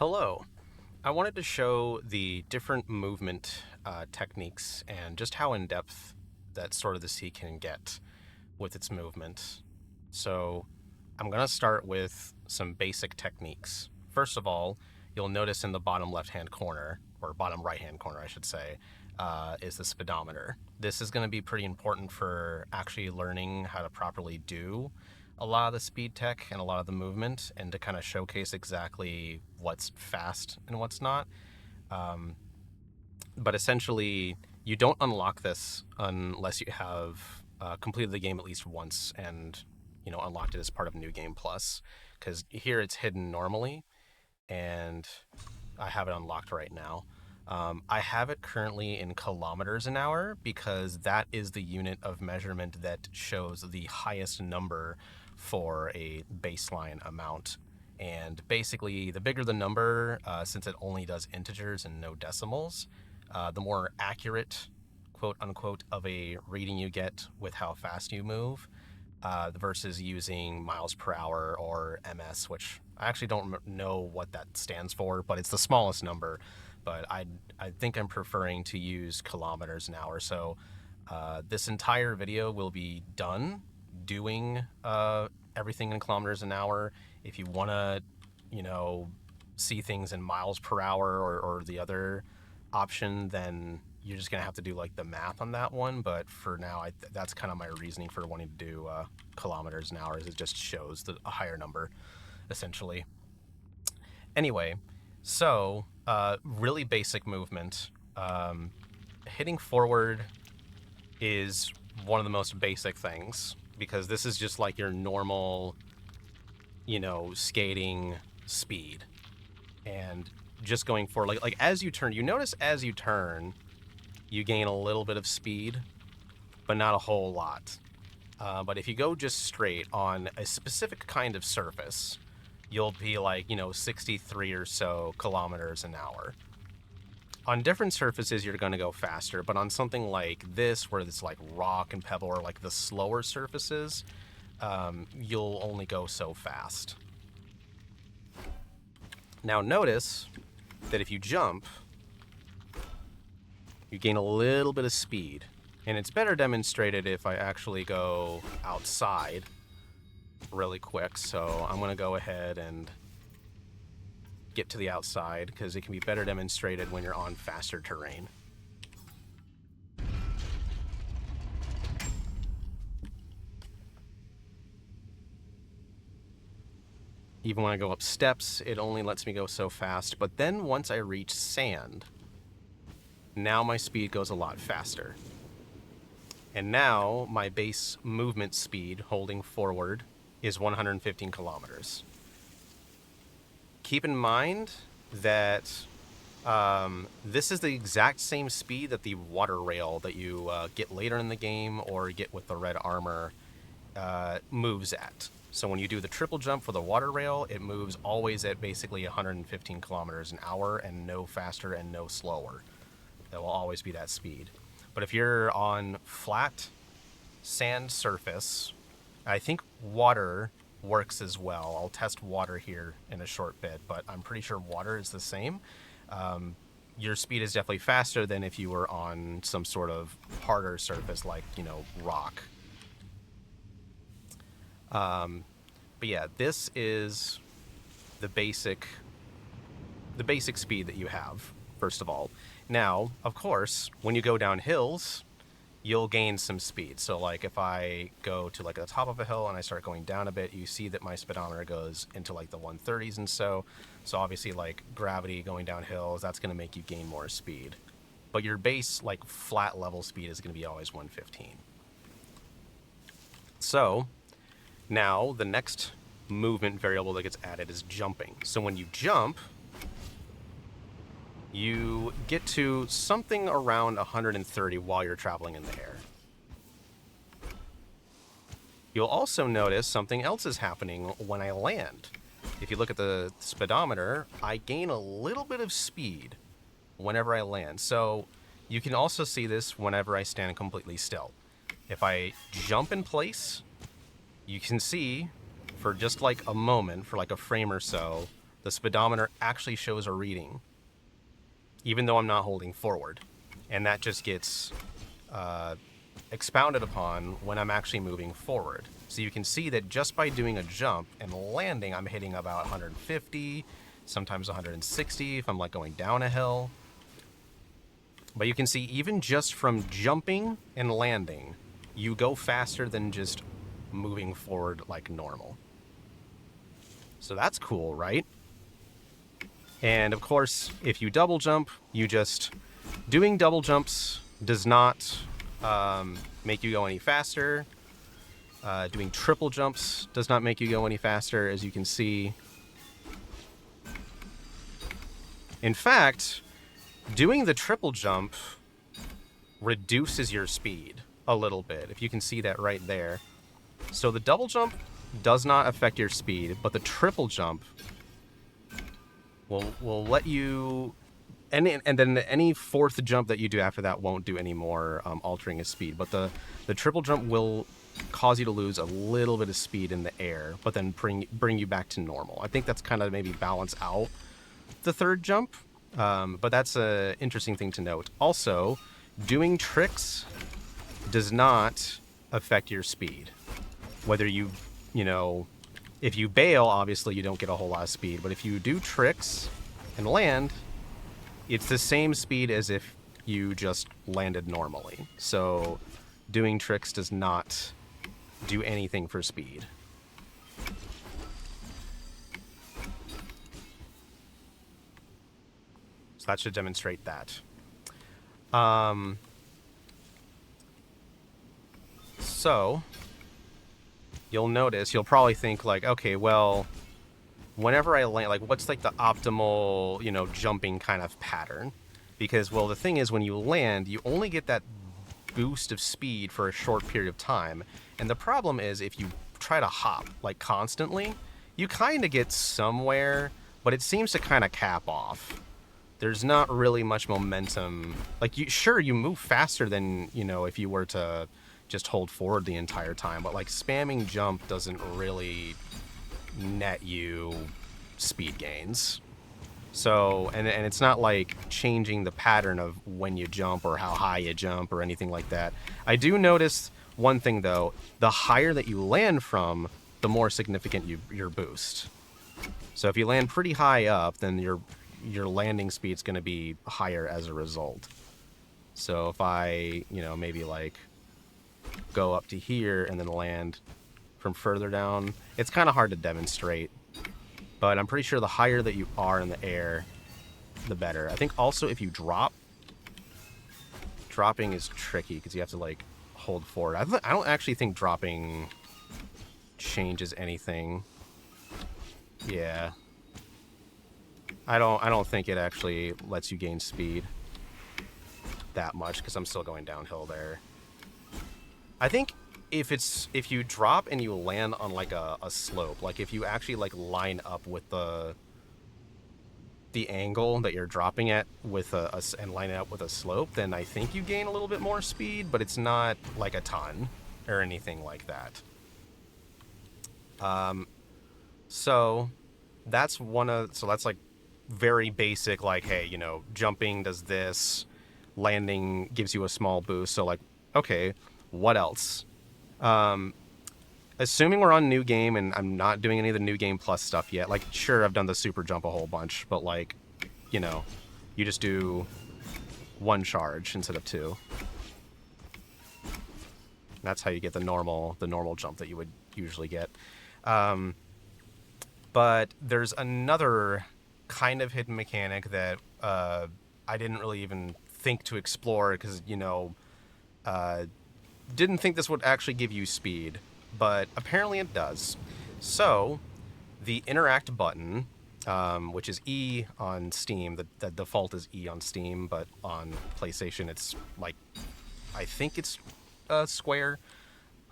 Hello. I wanted to show the different movement techniques and just how in-depth that Sword of the Sea can get with its movement. So I'm going to start with some basic techniques. First of all, you'll notice in the bottom left-hand corner, or bottom right-hand corner, I should say, is the speedometer. This is going to be pretty important for actually learning how to properly do a lot of the speed tech and a lot of the movement, and to kind of showcase exactly what's fast and what's not. But essentially, you don't unlock this unless you have completed the game at least once and unlocked it as part of New Game Plus, because here it's hidden normally, and I have it unlocked right now. I have it currently in kilometers an hour because that is the unit of measurement that shows the highest number for a baseline amount. And basically, the bigger the number, since it only does integers and no decimals, the more accurate, quote unquote, of a reading you get with how fast you move, versus using miles per hour or ms, which I actually don't know what that stands for, but it's the smallest number. But I think I'm preferring to use kilometers an hour. So this entire video will be done doing everything in kilometers an hour. If you want to, see things in miles per hour or the other option, then you're just gonna have to do like the math on that one. But for now, that's kind of my reasoning for wanting to do kilometers an hour, is it just shows a higher number, essentially. Anyway, so really basic movement. Hitting forward is one of the most basic things, because this is just like your normal, skating speed. And just going forward, like as you turn, you notice as you turn, you gain a little bit of speed, but not a whole lot. But if you go just straight on a specific kind of surface, you'll be like, 63 or so kilometers an hour. On different surfaces, you're going to go faster, but on something like this, where it's like rock and pebble, or like the slower surfaces, you'll only go so fast. Now notice that if you jump, you gain a little bit of speed. And it's better demonstrated if I actually go outside really quick. So I'm going to go ahead and get to the outside, because it can be better demonstrated when you're on faster terrain. Even when I go up steps, it only lets me go so fast. But then once I reach sand, now my speed goes a lot faster. And now my base movement speed holding forward is 115 kilometers. Keep in mind that this is the exact same speed that the water rail that you get later in the game or get with the red armor moves at. So when you do the triple jump for the water rail, it moves always at basically 115 kilometers an hour, and no faster and no slower. That will always be that speed. But if you're on flat sand surface, I think water works as well. I'll test water here in a short bit, but I'm pretty sure water is the same. Your speed is definitely faster than if you were on some sort of harder surface like, rock. But yeah, this is the basic speed that you have, first of all. Now, of course, when you go down hills, you'll gain some speed. So like if I go to like the top of a hill and I start going down a bit, you see that my speedometer goes into like the 130s and so obviously like gravity going down hills, that's going to make you gain more speed. But your base like flat level speed is going to be always 115. So now the next movement variable that gets added is jumping. So when you jump, you get to something around 130 while you're traveling in the air. You'll also notice something else is happening when I land. If you look at the speedometer, I gain a little bit of speed whenever I land. So you can also see this whenever I stand completely still. If I jump in place, you can see for just like a moment, for like a frame or so, the speedometer actually shows a reading, even though I'm not holding forward. And that just gets expounded upon when I'm actually moving forward. So you can see that just by doing a jump and landing, I'm hitting about 150, sometimes 160 if I'm like going down a hill. But you can see even just from jumping and landing, you go faster than just moving forward like normal. So that's cool, right? And of course, if you double jump, doing double jumps does not make you go any faster. Doing triple jumps does not make you go any faster, as you can see. In fact, doing the triple jump reduces your speed a little bit, if you can see that right there. So the double jump does not affect your speed, but the triple jump will let you... And then any fourth jump that you do after that won't do any more altering his speed. But the triple jump will cause you to lose a little bit of speed in the air, but then bring you back to normal. I think that's kind of maybe balance out the third jump. But that's an interesting thing to note. Also, doing tricks does not affect your speed. Whether if you bail, obviously you don't get a whole lot of speed. But if you do tricks and land, it's the same speed as if you just landed normally. So doing tricks does not do anything for speed. So that should demonstrate that. So you'll probably think like, okay, well, whenever I land, like, what's like the optimal, jumping kind of pattern? Because, well, the thing is, when you land, you only get that boost of speed for a short period of time. And the problem is, if you try to hop, like, constantly, you kind of get somewhere, but it seems to kind of cap off. There's not really much momentum. Like, you move faster than, if you were to just hold forward the entire time. But, like, spamming jump doesn't really net you speed gains. So, and it's not like changing the pattern of when you jump or how high you jump or anything like that. I do notice one thing, though. The higher that you land from, the more significant your boost. So if you land pretty high up, then your landing speed's going to be higher as a result. So if I, maybe like go up to here and then land from further down, it's kind of hard to demonstrate. But I'm pretty sure the higher that you are in the air, the better. I think also if you dropping is tricky because you have to like hold forward. I don't actually think dropping changes anything. Yeah. I don't think it actually lets you gain speed that much because I'm still going downhill there. I think if you drop and you land on like a slope, like if you actually like line up with the angle that you're dropping at with and line it up with a slope, then I think you gain a little bit more speed, but it's not like a ton or anything like that. So that's that's like very basic, like, hey, jumping does this, landing gives you a small boost. So like, okay, what else? Assuming we're on new game and I'm not doing any of the new game plus stuff yet, like, sure, I've done the super jump a whole bunch, but like, you just do one charge instead of two. That's how you get the normal jump that you would usually get. But there's another kind of hidden mechanic that I didn't really even think to explore because, didn't think this would actually give you speed, but apparently it does. So the interact button, which is E on Steam, the default is E on Steam, but on PlayStation it's like, I think it's square.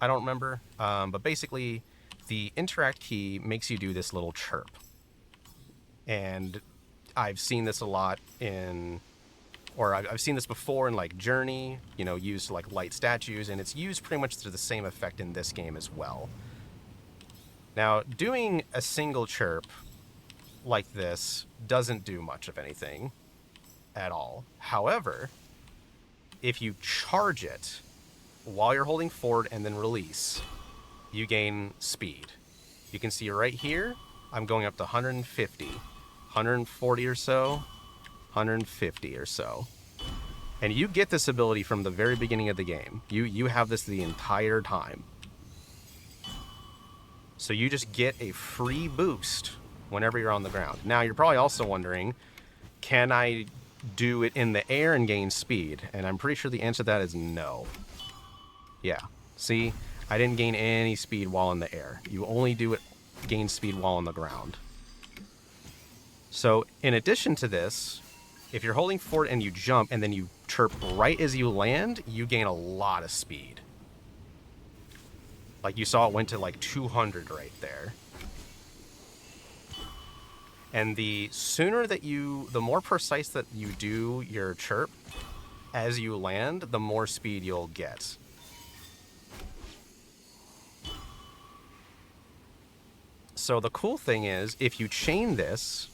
I don't remember. But basically, the interact key makes you do this little chirp. And I've seen this a lot I've seen this before in like Journey, used to like light statues, and it's used pretty much to the same effect in this game as well. Now, doing a single chirp like this doesn't do much of anything at all. However, if you charge it while you're holding forward and then release, you gain speed. You can see right here, I'm going up to 150, 140 or so, 150 or so. And you get this ability from the very beginning of the game. You have this the entire time. So you just get a free boost whenever you're on the ground. Now, you're probably also wondering, can I do it in the air and gain speed? And I'm pretty sure the answer to that is no. Yeah, see, I didn't gain any speed while in the air. You only gain speed while on the ground. So in addition to this, if you're holding forward and you jump and then you chirp right as you land, you gain a lot of speed. Like you saw, it went to like 200 right there. And the more precise that you do your chirp as you land, the more speed you'll get. So the cool thing is, if you chain this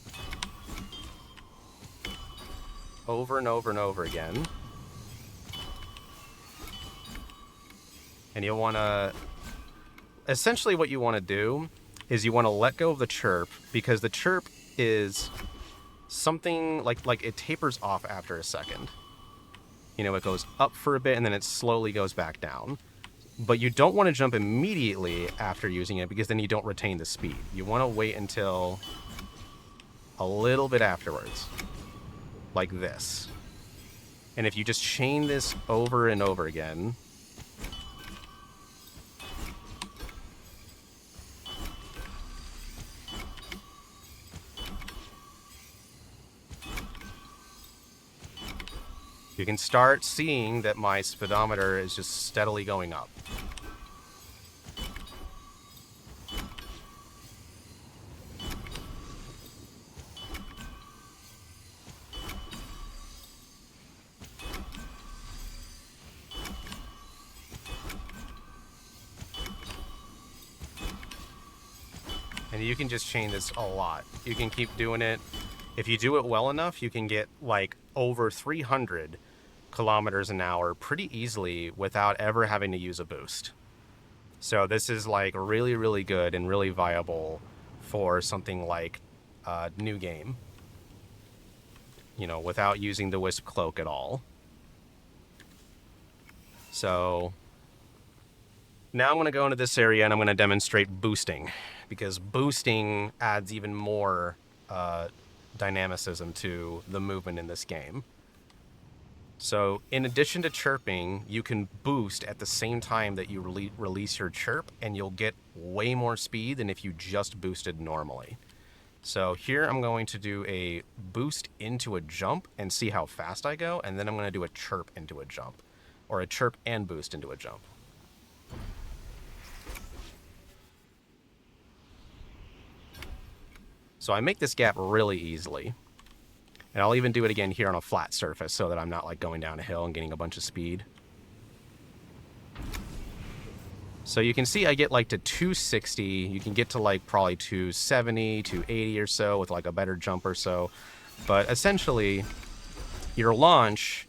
over and over and over again, and you'll want to, essentially what you want to do is you want to let go of the chirp, because the chirp is something like it tapers off after a second. You know, it goes up for a bit and then it slowly goes back down. But you don't want to jump immediately after using it, because then you don't retain the speed. You want to wait until a little bit afterwards, like this. And if you just chain this over and over again, you can start seeing that my speedometer is just steadily going up. And you can just chain this a lot. You can keep doing it. If you do it well enough, you can get like over 300 kilometers an hour pretty easily without ever having to use a boost. So this is like really, really good and really viable for something like a new game, you know, without using the Wisp Cloak at all. So now I'm going to go into this area and I'm going to demonstrate boosting, because boosting adds even more dynamicism to the movement in this game. So in addition to chirping, you can boost at the same time that you release your chirp, and you'll get way more speed than if you just boosted normally. So here I'm going to do a boost into a jump and see how fast I go, and then I'm going to do a chirp into a jump, or a chirp and boost into a jump. So I make this gap really easily. And I'll even do it again here on a flat surface so that I'm not like going down a hill and getting a bunch of speed. So you can see I get like to 260. You can get to like probably 270, 280 or so with like a better jump or so. But essentially, your launch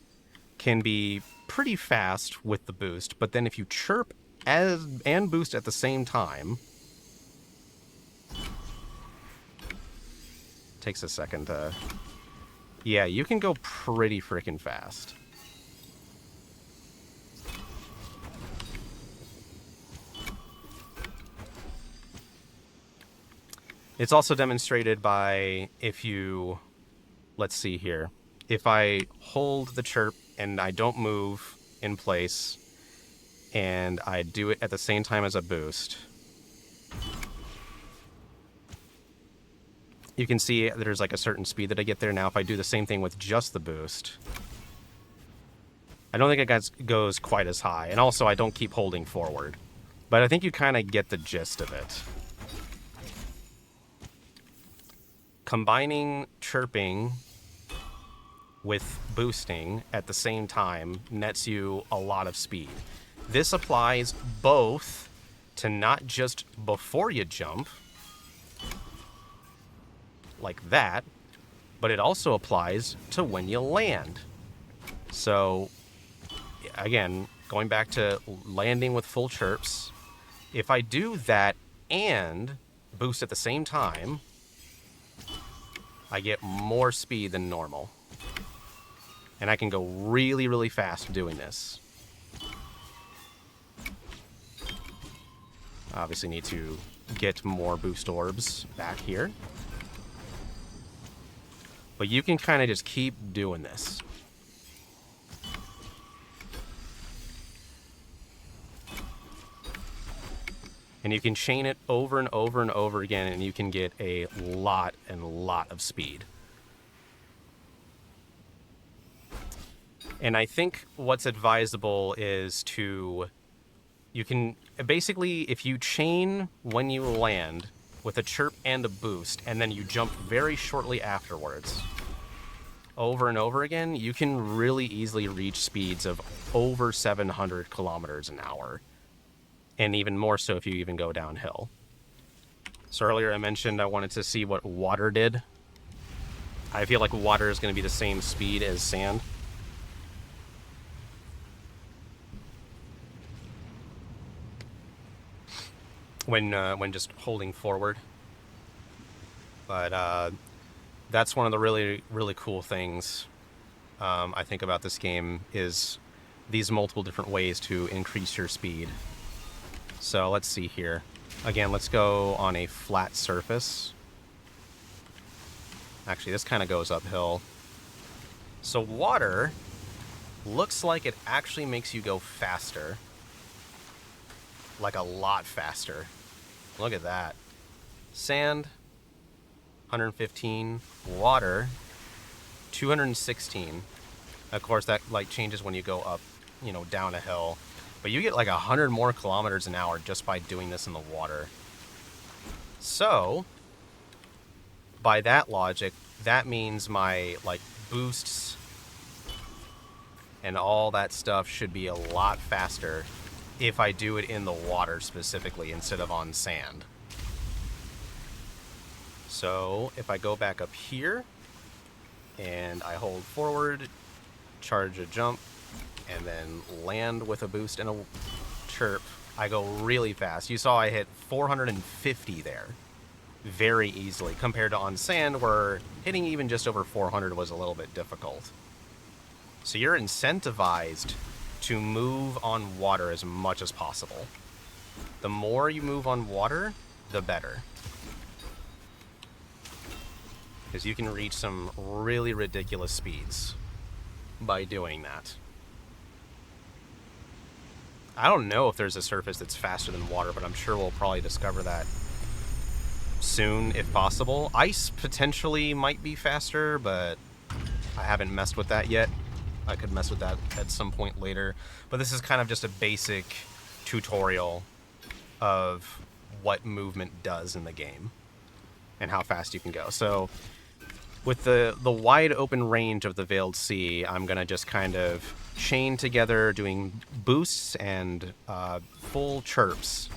can be pretty fast with the boost. But then if you chirp and boost at the same time, takes a second to... Yeah, you can go pretty freaking fast. It's also demonstrated by if you... Let's see here. If I hold the chirp and I don't move in place, and I do it at the same time as a boost, you can see there's like a certain speed that I get there. Now, if I do the same thing with just the boost, I don't think it goes quite as high. And also, I don't keep holding forward. But I think you kind of get the gist of it. Combining chirping with boosting at the same time nets you a lot of speed. This applies both to not just before you jump, like that, but it also applies to when you land. So, again, going back to landing with full chirps, if I do that and boost at the same time, I get more speed than normal. And I can go really, really fast doing this. Obviously need to get more boost orbs back here. But you can kind of just keep doing this. And you can chain it over and over and over again, and you can get a lot of speed. And I think what's advisable is to, you can, basically, if you chain when you land with a chirp and a boost, and then you jump very shortly afterwards, over and over again, you can really easily reach speeds of over 700 kilometers an hour. And even more so if you even go downhill. So earlier I mentioned I wanted to see what water did. I feel like water is going to be the same speed as sand. When just holding forward. But that's one of the really, really cool things I think about this game is these multiple different ways to increase your speed. So let's see here. Again, let's go on a flat surface. Actually, this kind of goes uphill. So water looks like it actually makes you go faster. Like a lot faster. Look at that. Sand, 115. Water, 216. Of course, that like changes when you go up, you know, down a hill. But you get like 100 more kilometers an hour just by doing this in the water. So, by that logic, that means my like boosts and all that stuff should be a lot faster if I do it in the water specifically instead of on sand. So, if I go back up here and I hold forward, charge a jump, and then land with a boost and a chirp, I go really fast. You saw I hit 450 there very easily compared to on sand where hitting even just over 400 was a little bit difficult. So you're incentivized to move on water as much as possible. The more you move on water, the better. Because you can reach some really ridiculous speeds by doing that. I don't know if there's a surface that's faster than water, but I'm sure we'll probably discover that soon if possible. Ice potentially might be faster, but I haven't messed with that yet. I could mess with that at some point later. But this is kind of just a basic tutorial of what movement does in the game and how fast you can go. So with the wide open range of the Veiled Sea, I'm going to just kind of chain together doing boosts and full chirps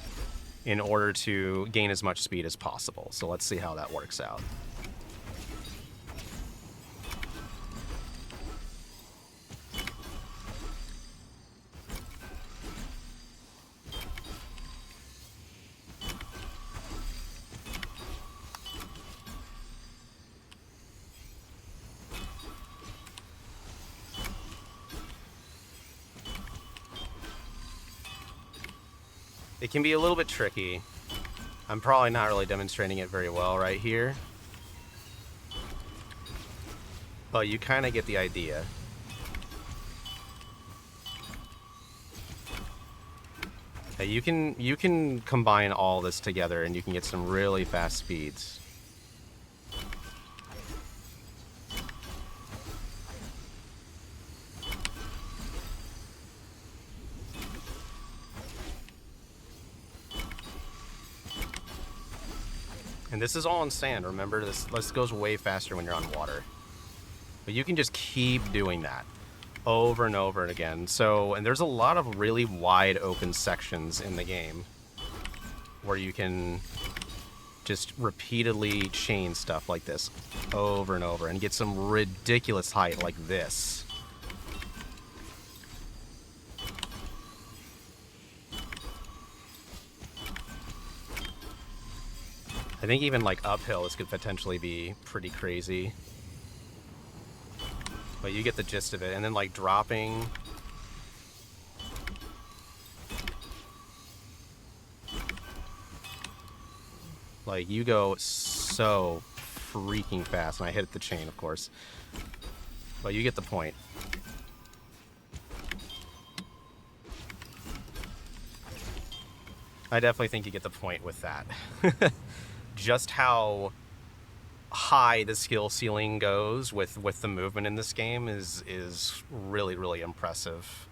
in order to gain as much speed as possible. So let's see how that works out. It can be a little bit tricky. I'm probably not really demonstrating it very well right here. But you kind of get the idea. You can combine all this together and you can get some really fast speeds. And this is all on sand, remember? This goes way faster when you're on water. But you can just keep doing that over and over again. So, and there's a lot of really wide open sections in the game where you can just repeatedly chain stuff like this over and over and get some ridiculous height like this. I think even like uphill this could potentially be pretty crazy. But you get the gist of it. And then like dropping. Like you go so freaking fast. And I hit the chain, of course. But you get the point. I definitely think you get the point with that. Just how high the skill ceiling goes with the movement in this game is really, really impressive.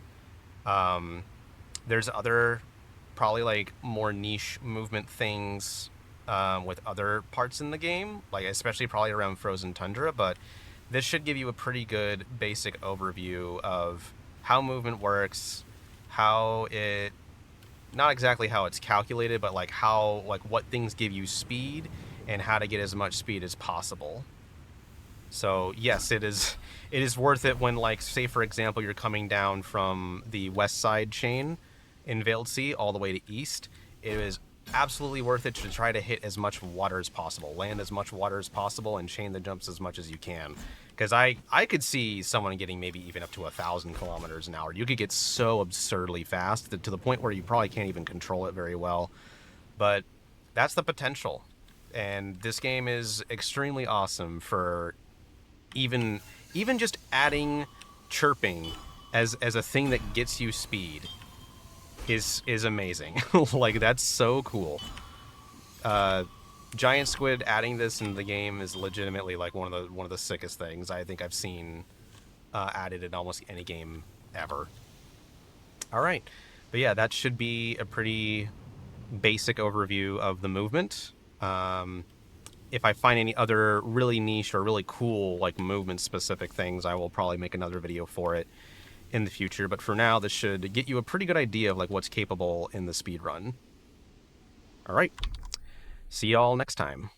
There's other probably like more niche movement things with other parts in the game, like especially probably around Frozen Tundra, but this should give you a pretty good basic overview of how movement works, how it, not exactly how it's calculated, but like how, like what things give you speed and how to get as much speed as possible. So yes, it is worth it when, like, say for example, you're coming down from the west side chain in Veiled Sea all the way to east. It is absolutely worth it to try to hit as much water as possible, land as much water as possible, and chain the jumps as much as you can. Because I could see someone getting maybe even up to 1,000 kilometers an hour. You could get so absurdly fast to the point where you probably can't even control it very well. But that's the potential. And this game is extremely awesome for even just adding chirping as a thing that gets you speed is amazing. Like, that's so cool. Giant Squid adding this in the game is legitimately like one of the sickest things I think I've seen added in almost any game ever. All right, but yeah, that should be a pretty basic overview of the movement. If I find any other really niche or really cool like movement specific things, I will probably make another video for it in the future. But for now, this should get you a pretty good idea of like what's capable in the speedrun. All right. See y'all next time.